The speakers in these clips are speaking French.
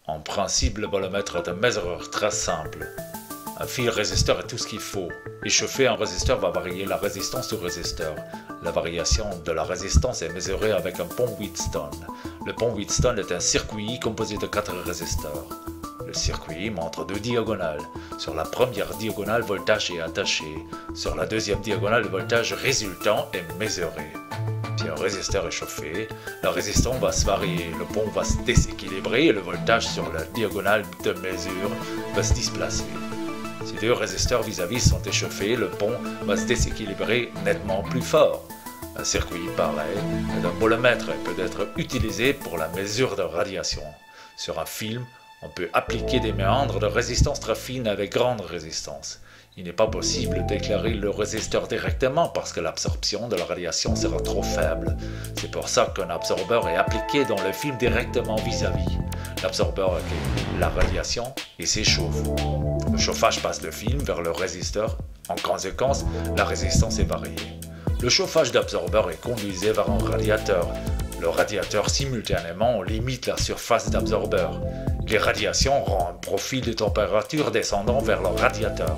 En principe, le bolomètre est un mesureur très simple. Un fil résisteur est tout ce qu'il faut. Échauffer un résisteur va varier la résistance du résisteur. La variation de la résistance est mesurée avec un pont Wheatstone. Le pont Wheatstone est un circuit composé de 4 résisteurs. Le circuit montre 2 diagonales. Sur la première diagonale, le voltage est attaché. Sur la deuxième diagonale, le voltage résultant est mesuré. Si un résisteur est chauffé, la résistance va se varier, le pont va se déséquilibrer et le voltage sur la diagonale de mesure va se displacer. Si 2 résisteurs vis-à-vis sont échauffés, le pont va se déséquilibrer nettement plus fort. Un circuit pareil d'un bolomètre peut être utilisé pour la mesure de radiation. Sur un film, on peut appliquer des méandres de résistance très fines avec grande résistance. Il n'est pas possible d'éclairer le résisteur directement parce que l'absorption de la radiation sera trop faible. C'est pour ça qu'un absorbeur est appliqué dans le film directement vis-à-vis. L'absorbeur accueille la radiation et s'échauffe. Le chauffage passe le film vers le résisteur. En conséquence, la résistance est variée. Le chauffage d'absorbeur est conduisé vers un radiateur. Le radiateur simultanément limite la surface d'absorbeur. Les radiations rendent un profil de température descendant vers le radiateur.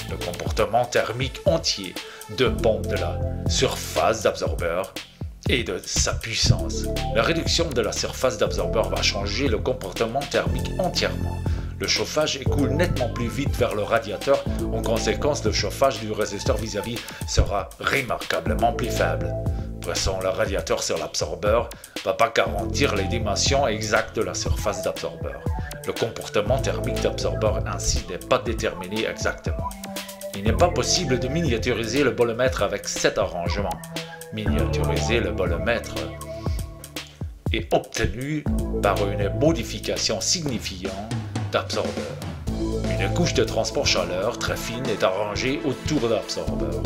Le comportement thermique entier dépend de la surface d'absorbeur et de sa puissance. La réduction de la surface d'absorbeur va changer le comportement thermique entièrement. Le chauffage écoule nettement plus vite vers le radiateur. En conséquence, le chauffage du résisteur vis-à-vis sera remarquablement plus faible. Pression le radiateur sur l'absorbeur ne va pas garantir les dimensions exactes de la surface d'absorbeur. Le comportement thermique d'absorbeur ainsi n'est pas déterminé exactement. Il n'est pas possible de miniaturiser le bolomètre avec cet arrangement. Miniaturiser le bolomètre est obtenu par une modification signifiante d'absorbeur. Une couche de transport chaleur très fine est arrangée autour de l'absorbeur.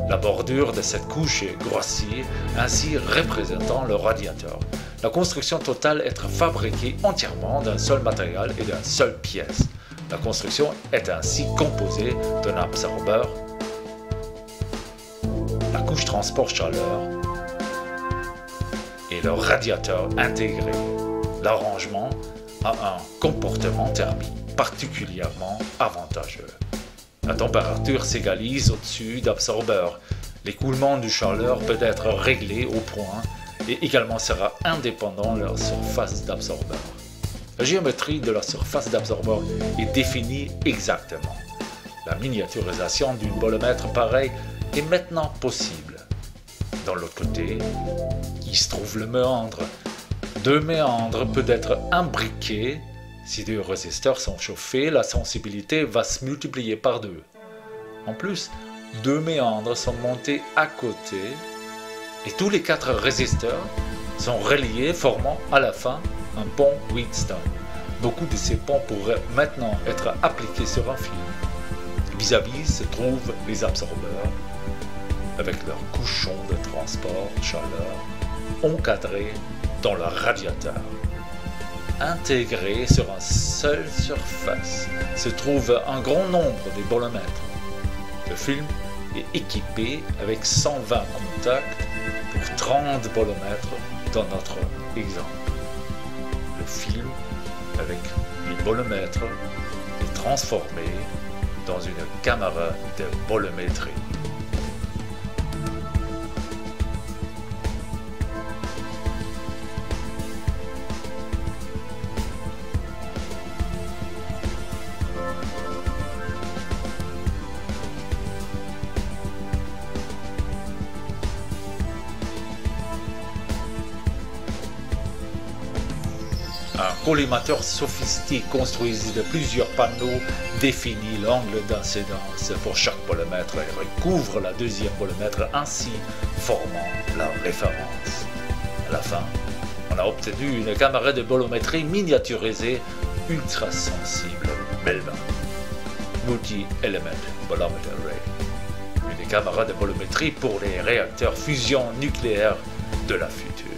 La bordure de cette couche est grossie, ainsi représentant le radiateur. La construction totale est fabriquée entièrement d'un seul matériel et d'une seule pièce. La construction est ainsi composée d'un absorbeur, la couche transport chaleur et le radiateur intégré. L'arrangement a un comportement thermique particulièrement avantageux. La température s'égalise au-dessus d'absorbeur. L'écoulement de chaleur peut être réglé au point et également sera indépendant de la surface d'absorbeur. La géométrie de la surface d'absorbeur est définie exactement. La miniaturisation d'un bolomètre pareil est maintenant possible. Dans l'autre côté, il se trouve le méandre. 2 méandres peuvent être imbriqués. Si 2 résisteurs sont chauffés, la sensibilité va se multiplier par 2. En plus, 2 méandres sont montés à côté et tous les 4 résisteurs sont reliés, formant à la fin un pont Wheatstone. Beaucoup de ces ponts pourraient maintenant être appliqués sur un fil. Vis-à-vis se trouvent les absorbeurs avec leur couchon de transport chaleur encadré dans le radiateur. Intégré sur une seule surface se trouve un grand nombre de bolomètres. Le film est équipé avec 120 contacts pour 30 bolomètres dans notre exemple. Le film avec les bolomètres est transformé dans une caméra de bolométrie. Un collimateur sophistiqué construit de plusieurs panneaux définit l'angle d'incidence pour chaque bolomètre et recouvre la deuxième bolomètre, ainsi formant la référence. À la fin, on a obtenu une caméra de bolométrie miniaturisée ultra sensible, MELBA, Multi-Element Bolometer Array, une caméra de bolométrie pour les réacteurs fusion nucléaire de la future.